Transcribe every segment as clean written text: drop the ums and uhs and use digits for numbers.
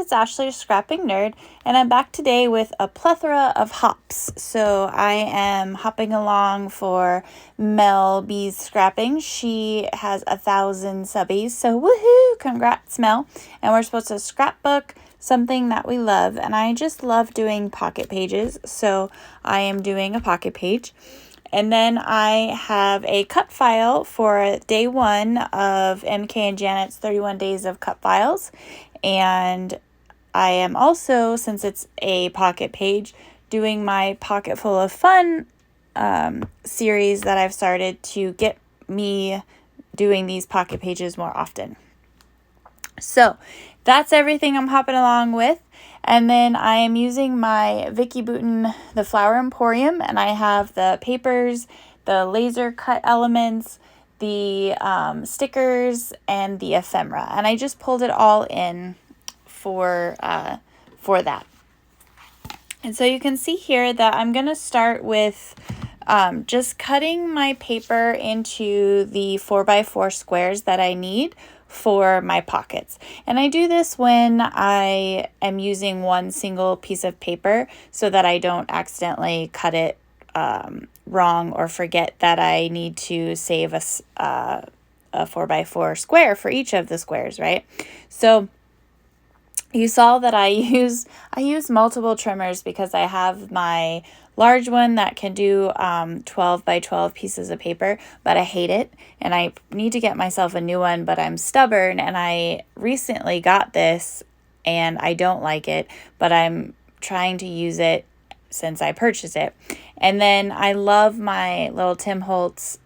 it's Ashley, Scrapping Nerd, and I'm back today with a plethora of hops. So I am hopping along for Mel W Scrapping. She has 1,000 subbies, so woohoo! Congrats, Mel. And we're supposed to scrapbook something that we love, and I just love doing pocket pages, so I am doing a pocket page. And then I have a cut file for day 1 of MK and Janet's 31 Days of Cutfiles. And I am also, since it's a pocket page, doing my Pocketful of Fun series that I've started to get me doing these pocket pages more often. So that's everything I'm hopping along with. And then I am using my Vicky Bouton, the Flower Emporium, and I have the papers, the laser cut elements, the stickers, and the ephemera. And I just pulled it all in for that. And so you can see here that I'm going to start with just cutting my paper into the 4x4 squares that I need for my pockets. And I do this when I am using one single piece of paper so that I don't accidentally cut it wrong or forget that I need to save a 4x4 square for each of the squares, right? So you saw that I use multiple trimmers because I have my large one that can do 12 by 12 pieces of paper, but I hate it and I need to get myself a new one, but I'm stubborn and I recently got this and I don't like it, but I'm trying to use it since I purchased it. And then I love my little Tim Holtz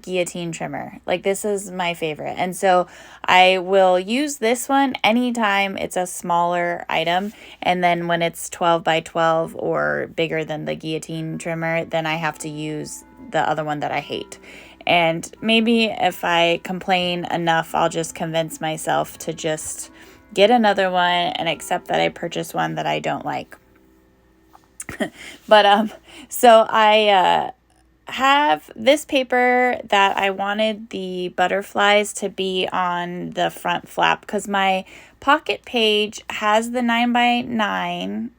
guillotine trimmer. Like, this is my favorite, and so I will use this one anytime it's a smaller item, and then when it's 12 by 12 or bigger than the guillotine trimmer, then I have to use the other one that I hate. And maybe if I complain enough, I'll just convince myself to just get another one and accept that I purchased one that I don't like. But so I have this paper that I wanted the butterflies to be on the front flap because my pocket page has the 9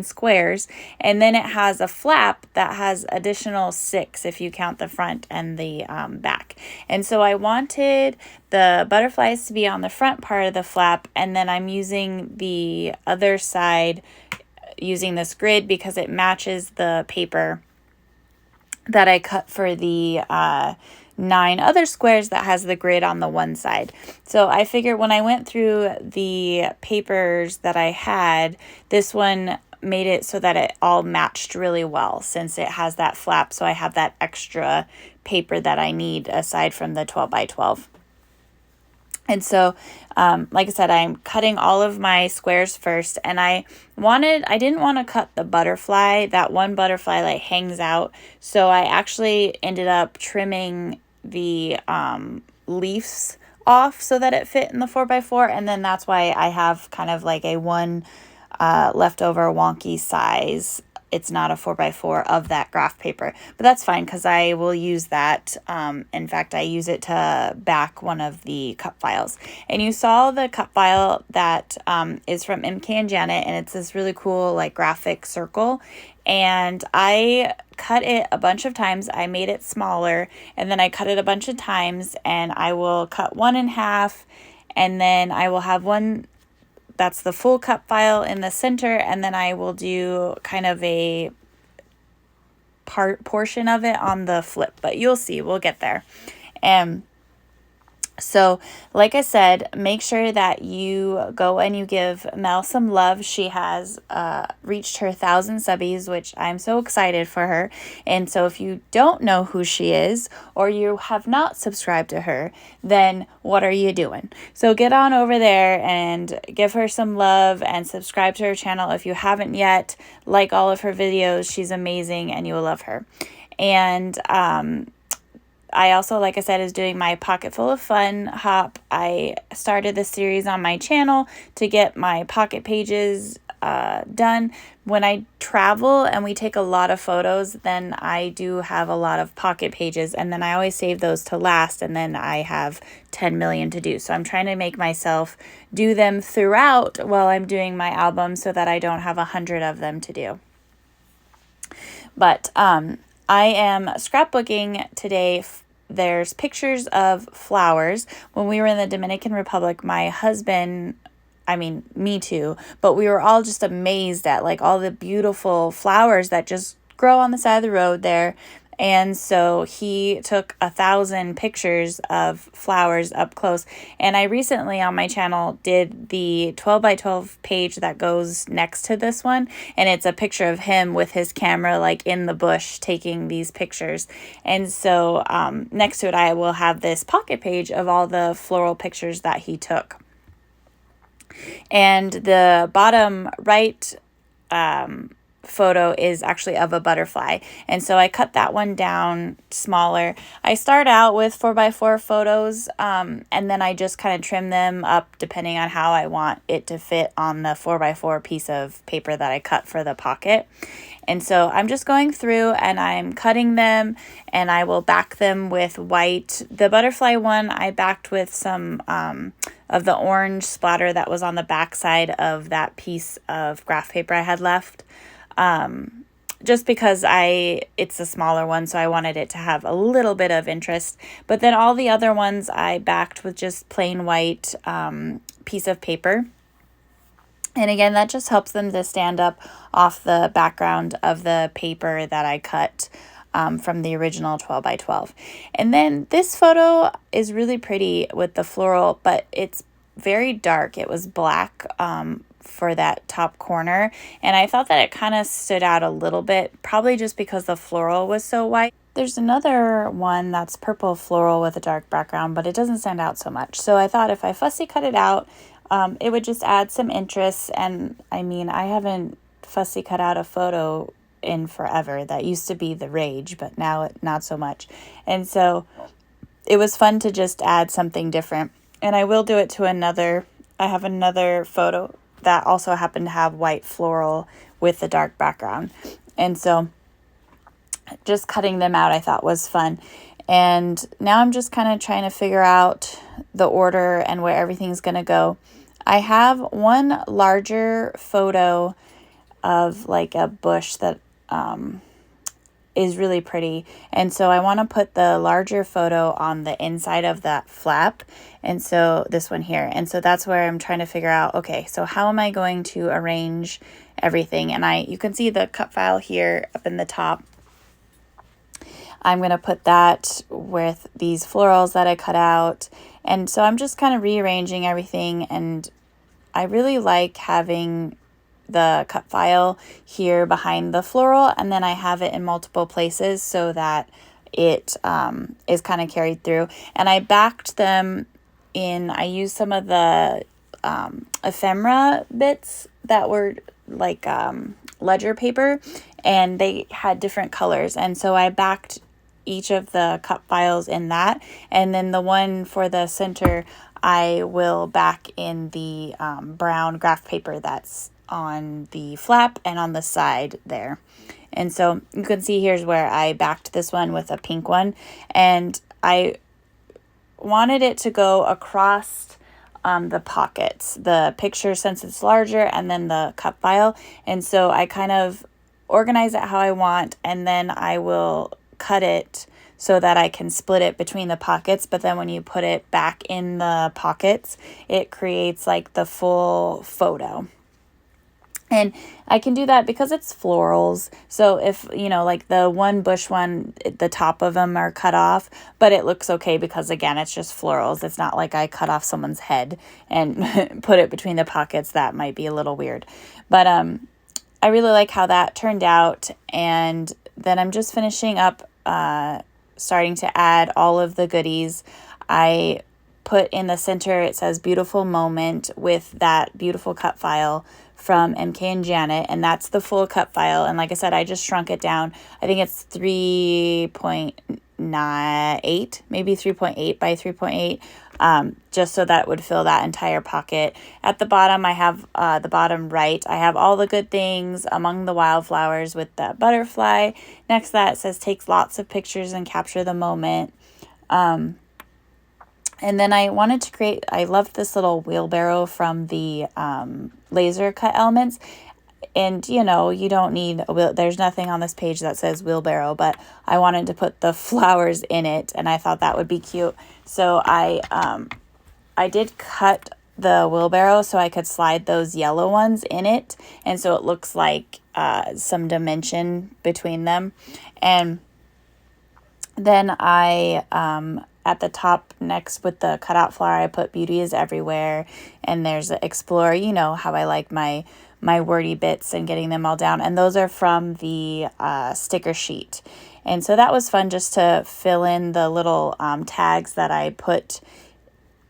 squares, and then it has a flap that has additional 6 if you count the front and the back. And so I wanted the butterflies to be on the front part of the flap, and then I'm using the other side using this grid because it matches the paper that I cut for the 9 other squares that has the grid on the one side. So I figured when I went through the papers that I had, this one made it so that it all matched really well since it has that flap. So I have that extra paper that I need aside from the 12 by 12. And so, like I said, I'm cutting all of my squares first, and I didn't want to cut the butterfly. That one butterfly like hangs out. So I actually ended up trimming the leaves off so that it fit in the 4x4. And then that's why I have kind of like a one leftover wonky size. It's not a 4x4 of that graph paper, but that's fine because I will use that. In fact, I use it to back one of the cut files. And you saw the cut file that is from MK and Janet, and it's this really cool like graphic circle. And I cut it a bunch of times. I made it smaller, and then I cut it a bunch of times, and I will cut one in half, and then I will have one that's the full cut file in the center, and then I will do kind of a portion of it on the flip, but you'll see, we'll get there. And so, like I said, make sure that you go and you give Mel some love. She has reached her 1,000 subbies, which I'm so excited for her. And so if you don't know who she is, or you have not subscribed to her, then what are you doing? So get on over there and give her some love and subscribe to her channel if you haven't yet. Like all of her videos. She's amazing and you will love her. And I also, like I said, is doing my Pocketful of Fun hop. I started this series on my channel to get my pocket pages done. When I travel and we take a lot of photos, then I do have a lot of pocket pages, and then I always save those to last, and then I have 10 million to do. So I'm trying to make myself do them throughout while I'm doing my album so that I don't have 100 of them to do. But I am scrapbooking today. There's pictures of flowers. When we were in the Dominican Republic, my husband, me too, but we were all just amazed at like all the beautiful flowers that just grow on the side of the road there. And so he took 1,000 pictures of flowers up close. And I recently on my channel did the 12 by 12 page that goes next to this one. And it's a picture of him with his camera like in the bush taking these pictures. And so next to it, I will have this pocket page of all the floral pictures that he took. And the bottom right photo is actually of a butterfly. And so I cut that one down smaller. I start out with 4x4 photos and then I just kind of trim them up depending on how I want it to fit on the 4x4 piece of paper that I cut for the pocket. And so I'm just going through and I'm cutting them, and I will back them with white. The butterfly one I backed with some of the orange splatter that was on the back side of that piece of graph paper I had left. Just because it's a smaller one, so I wanted it to have a little bit of interest. But then all the other ones I backed with just plain white piece of paper. And again, that just helps them to stand up off the background of the paper that I cut from the original 12 by 12. And then this photo is really pretty with the floral, but it's very dark. It was black for that top corner. And I thought that it kind of stood out a little bit, probably just because the floral was so white. There's another one that's purple floral with a dark background, but it doesn't stand out so much. So I thought if I fussy cut it out, it would just add some interest. And I haven't fussy cut out a photo in forever. That used to be the rage, but now not so much. And so it was fun to just add something different. And I will do it to I have another photo that also happened to have white floral with the dark background. And so just cutting them out I thought was fun. And now I'm just kind of trying to figure out the order and where everything's going to go. I have one larger photo of like a bush that is really pretty. And so I want to put the larger photo on the inside of that flap. And so this one here. And so that's where I'm trying to figure out, okay, so how am I going to arrange everything? And you can see the cut file here up in the top. I'm going to put that with these florals that I cut out. And so I'm just kind of rearranging everything. And I really like having the cut file here behind the floral, and then I have it in multiple places so that it is kind of carried through. And I backed them in, I used some of the ephemera bits that were like ledger paper, and they had different colors. And so I backed each of the cut files in that. And then the one for the center, I will back in the brown graph paper that's on the flap and on the side there. And so you can see here's where I backed this one with a pink one. And I wanted it to go across the pockets, the picture since it's larger, and then the cut file. And so I kind of organize it how I want, and then I will cut it so that I can split it between the pockets. But then when you put it back in the pockets, it creates like the full photo. And I can do that because it's florals. So if, like the one bush one, the top of them are cut off, but it looks okay because, again, it's just florals. It's not like I cut off someone's head and put it between the pockets. That might be a little weird. But I really like how that turned out. And then I'm just finishing up, starting to add all of the goodies. I put in the center, it says beautiful moment with that beautiful cut file from MK and Janet, and that's the full cut file. And like I said, I just shrunk it down. I think it's 3.9 3.8, maybe 3.8 by 3.8, just so that it would fill that entire pocket. At the bottom, I have the bottom right, I have all the good things among the wildflowers with that butterfly. Next to that, it says takes lots of pictures and capture the moment. And then I wanted to create, I loved this little wheelbarrow from the laser cut elements. And, you know, you don't need a wheel. There's nothing on this page that says wheelbarrow, but I wanted to put the flowers in it, and I thought that would be cute. So I did cut the wheelbarrow so I could slide those yellow ones in it, and so it looks like some dimension between them. And then I at the top next with the cutout flower, I put Beauty is Everywhere, and there's Explore. You know how I like my wordy bits and getting them all down, and those are from the sticker sheet. And so that was fun, just to fill in the little tags that I put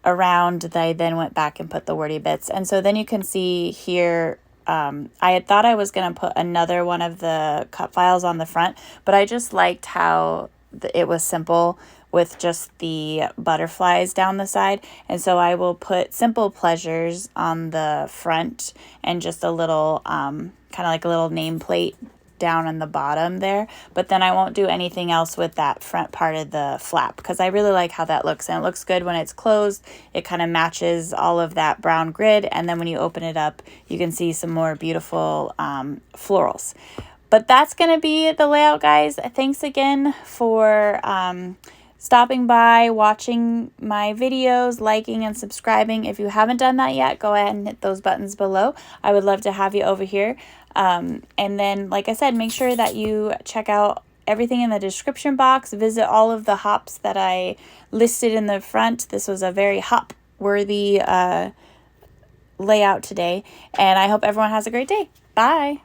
around. I then went back and put the wordy bits. And so then you can see here, I had thought I was going to put another one of the cut files on the front, but I just liked how it was simple with just the butterflies down the side. And so I will put Simple Pleasures on the front and just a little, kind of like a little nameplate down on the bottom there. But then I won't do anything else with that front part of the flap, because I really like how that looks. And it looks good when it's closed. It kind of matches all of that brown grid. And then when you open it up, you can see some more beautiful florals. But that's going to be the layout, guys. Thanks again for stopping by, watching my videos, liking and subscribing. If you haven't done that yet, go ahead and hit those buttons below. I would love to have you over here. And then, like I said, make sure that you check out everything in the description box. Visit all of the hops that I listed in the front. This was a very hop-worthy layout today. And I hope everyone has a great day. Bye.